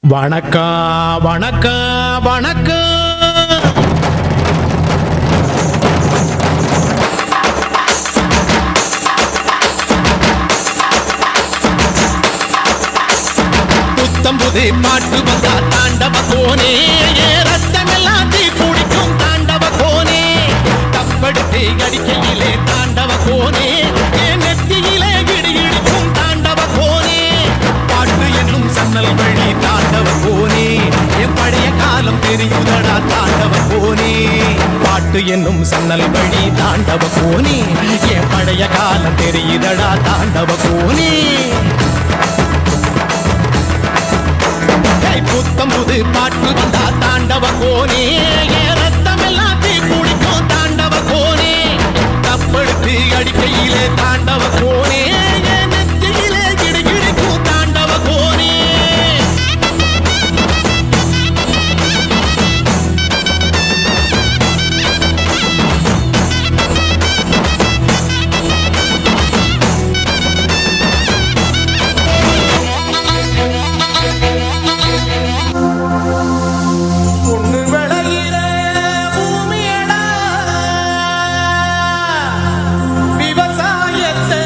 வணக்கம் வணக்கம் வணக்கம். புத்தம்புது பாட்டு வந்தா தாண்டவ கோனே, ரத்தமெல்லாம் தீ குடிக்கும் தாண்டவ கோனே. தப்படுத்து அடிக்கையிலே தாண்டவ கோனே, நெத்தியிலே இடி இடிக்கும் தாண்டவ கோனே. பாட்டு என்னும் சன்னல் வழி தாண்டவ கோனே, என் பழைய காலம் தெரியுதடா தாண்டவ கோனே. பாட்டு என்னும் சன்னல் வழி தாண்டவ கோனே, என் பழைய காலம் தெரியுதடா தாண்டவ கோனே. புத்தம்புது பாட்டு வந்தா தாண்டவ கோனே, ரத்தமெல்லாம் தீ குடிக்கும் தாண்டவ கோனே. தப்படுத்து அடிக்கையிலே தாண்டவ கோனே, நெத்தியிலே கிடி கிடிக்கும் தாண்டவ கோனே. விவசாயத்தை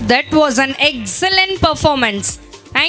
That was an excellent performance.